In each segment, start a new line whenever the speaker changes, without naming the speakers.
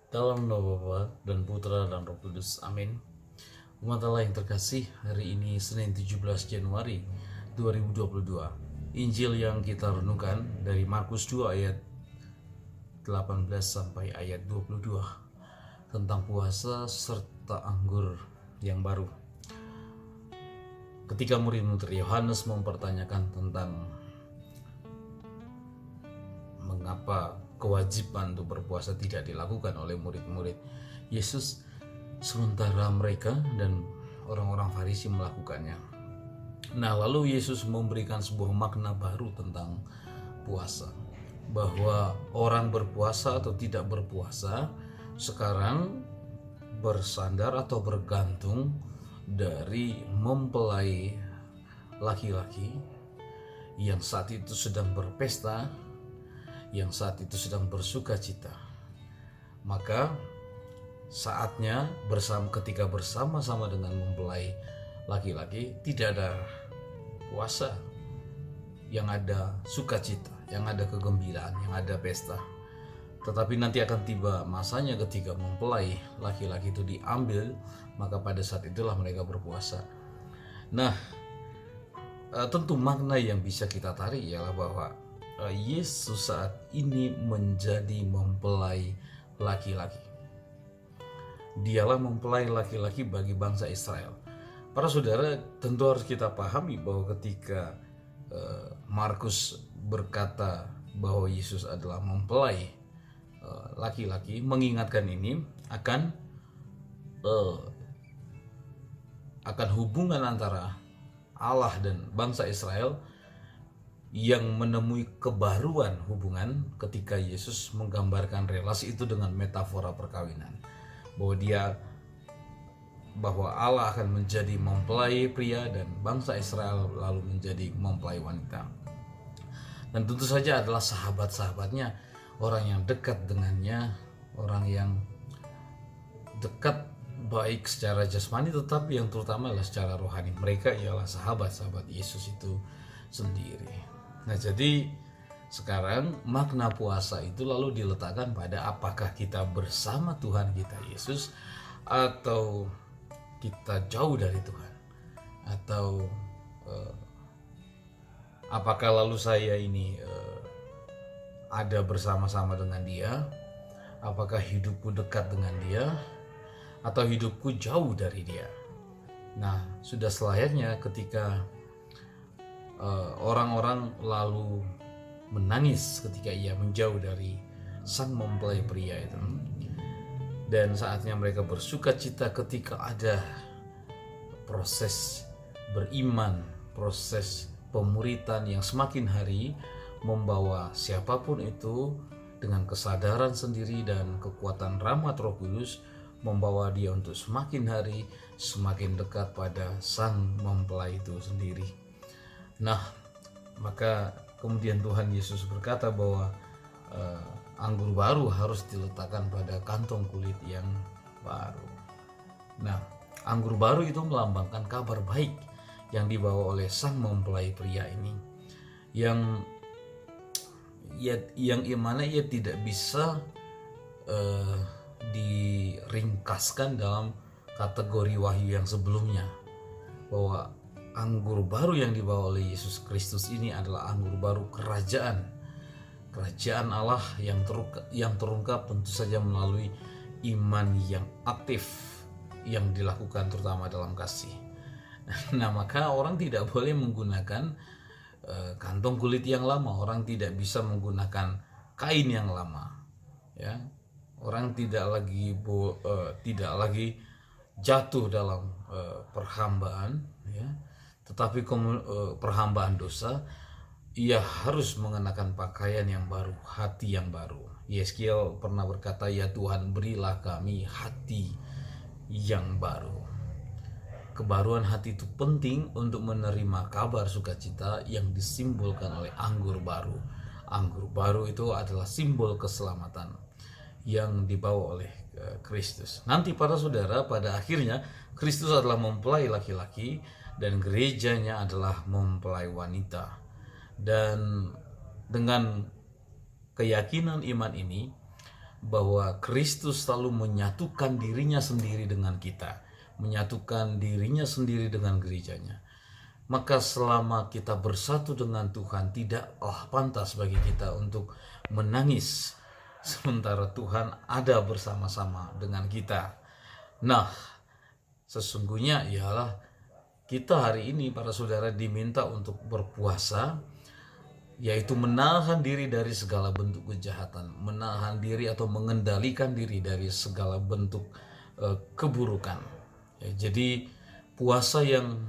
Dalam nama Bapa dan Putra dan Roh Kudus. Amin. Umat Allah yang terkasih, hari ini Senin 17 Januari 2022. Injil yang kita renungkan dari Markus 2 ayat 18 sampai ayat 22 tentang puasa serta anggur yang baru. Ketika murid-murid Yohanes mempertanyakan tentang mengapa kewajiban untuk berpuasa tidak dilakukan oleh murid-murid Yesus, sementara mereka dan orang-orang Farisi melakukannya. Nah, lalu Yesus memberikan sebuah makna baru tentang puasa, bahwa orang berpuasa atau tidak berpuasa sekarang bersandar atau bergantung dari mempelai laki-laki yang saat itu sedang berpesta, yang saat itu sedang bersuka cita. Maka saatnya ketika bersama-sama dengan mempelai laki-laki tidak ada puasa, yang ada sukacita, yang ada kegembiraan, yang ada pesta. Tetapi nanti akan tiba masanya ketika mempelai laki-laki itu diambil, maka pada saat itulah mereka berpuasa. Nah, tentu makna yang bisa kita tarik ialah bahwa Yesus saat ini menjadi mempelai laki-laki. Dialah mempelai laki-laki bagi bangsa Israel. Para saudara, tentu harus kita pahami bahwa ketika Markus berkata bahwa Yesus adalah mempelai laki-laki, mengingatkan ini akan hubungan antara Allah dan bangsa Israel yang menemui kebaruan hubungan ketika Yesus menggambarkan relasi itu dengan metafora perkawinan, bahwa Allah akan menjadi mempelai pria dan bangsa Israel lalu menjadi mempelai wanita. Dan tentu saja adalah sahabat-sahabatnya, orang yang dekat dengannya, orang yang dekat baik secara jasmani tetapi yang terutama adalah secara rohani. Mereka ialah sahabat-sahabat Yesus itu sendiri. Nah, jadi sekarang makna puasa itu lalu diletakkan pada apakah kita bersama Tuhan kita Yesus atau kita jauh dari Tuhan, atau apakah lalu saya ini ada bersama-sama dengan Dia, apakah hidupku dekat dengan Dia atau hidupku jauh dari Dia. Nah, sudah selayaknya ketika orang-orang lalu menangis ketika ia menjauh dari sang mempelai pria itu, dan saatnya mereka bersuka cita ketika ada proses beriman, proses pemuritan yang semakin hari membawa siapapun itu dengan kesadaran sendiri dan kekuatan rahmat Roh Kudus, membawa dia untuk semakin hari semakin dekat pada sang mempelai itu sendiri. Nah, maka kemudian Tuhan Yesus berkata bahwa anggur baru harus diletakkan pada kantong kulit yang baru. Nah, anggur baru itu melambangkan kabar baik yang dibawa oleh sang mempelai pria ini, yang mana ia tidak bisa diringkaskan dalam kategori wahyu yang sebelumnya, bahwa anggur baru yang dibawa oleh Yesus Kristus ini adalah anggur baru kerajaan Allah yang terungkap tentu saja melalui iman yang aktif yang dilakukan terutama dalam kasih. Nah, maka orang tidak boleh menggunakan kantong kulit yang lama, orang tidak bisa menggunakan kain yang lama, ya. Orang tidak lagi jatuh dalam perhambaan, ya. Tetapi perhambaan dosa, ia harus mengenakan pakaian yang baru, hati yang baru. Yeskiel pernah berkata, "Ya Tuhan, berilah kami hati yang baru." Kebaruan hati itu penting untuk menerima kabar sukacita yang disimbolkan oleh anggur baru. Anggur baru itu adalah simbol keselamatan yang dibawa oleh Kristus. Nanti para saudara, pada akhirnya Kristus adalah mempelai laki-laki dan gerejanya adalah mempelai wanita. Dan dengan keyakinan iman ini, bahwa Kristus selalu menyatukan dirinya sendiri dengan kita, menyatukan dirinya sendiri dengan gerejanya. Maka selama kita bersatu dengan Tuhan, tidaklah pantas bagi kita untuk menangis sementara Tuhan ada bersama-sama dengan kita. Nah, sesungguhnya ialah kita hari ini para saudara diminta untuk berpuasa, yaitu menahan diri dari segala bentuk kejahatan, menahan diri atau mengendalikan diri dari segala bentuk keburukan. Ya, jadi puasa yang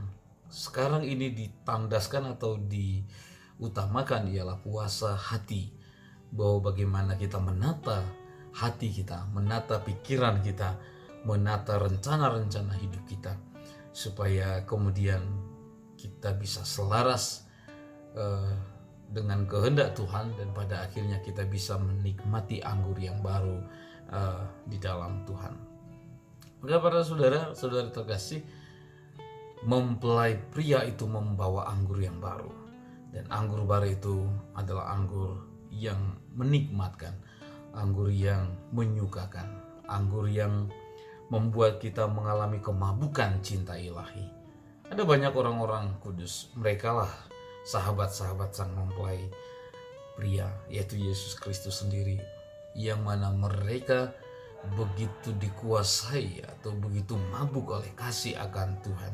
sekarang ini ditandaskan atau diutamakan ialah puasa hati, bahwa bagaimana kita menata hati kita, menata pikiran kita, menata rencana-rencana hidup kita, supaya kemudian kita bisa selaras dengan kehendak Tuhan, dan pada akhirnya kita bisa menikmati anggur yang baru di dalam Tuhan. Maka para saudara terkasih, mempelai pria itu membawa anggur yang baru, dan anggur baru itu adalah anggur yang menikmatkan, anggur yang menyukakan, anggur yang membuat kita mengalami kemabukan cinta ilahi. Ada banyak orang-orang kudus, merekalah sahabat-sahabat sang mempelai pria, yaitu Yesus Kristus sendiri, yang mana mereka begitu dikuasai atau begitu mabuk oleh kasih akan Tuhan,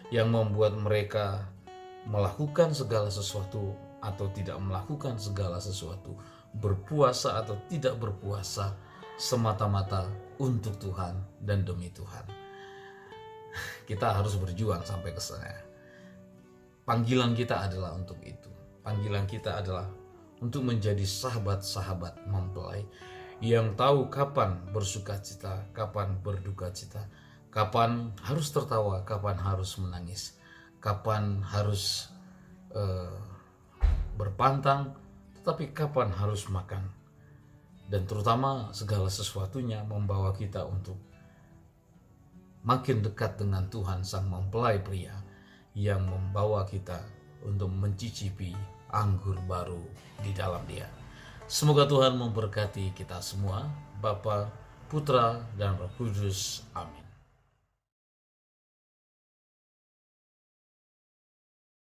yang membuat mereka melakukan segala sesuatu atau tidak melakukan segala sesuatu, berpuasa atau tidak berpuasa, semata-mata untuk Tuhan dan demi Tuhan. Kita harus berjuang sampai ke sana. Panggilan kita adalah untuk itu. Panggilan kita adalah untuk menjadi sahabat-sahabat mempelai yang tahu kapan bersuka cita, kapan berduka cita, kapan harus tertawa, kapan harus menangis, kapan harus berpantang, tetapi kapan harus makan. Dan terutama segala sesuatunya membawa kita untuk makin dekat dengan Tuhan sang mempelai pria, yang membawa kita untuk mencicipi anggur baru di dalam Dia. Semoga Tuhan memberkati kita semua, Bapa, Putra, dan Roh Kudus. Amin.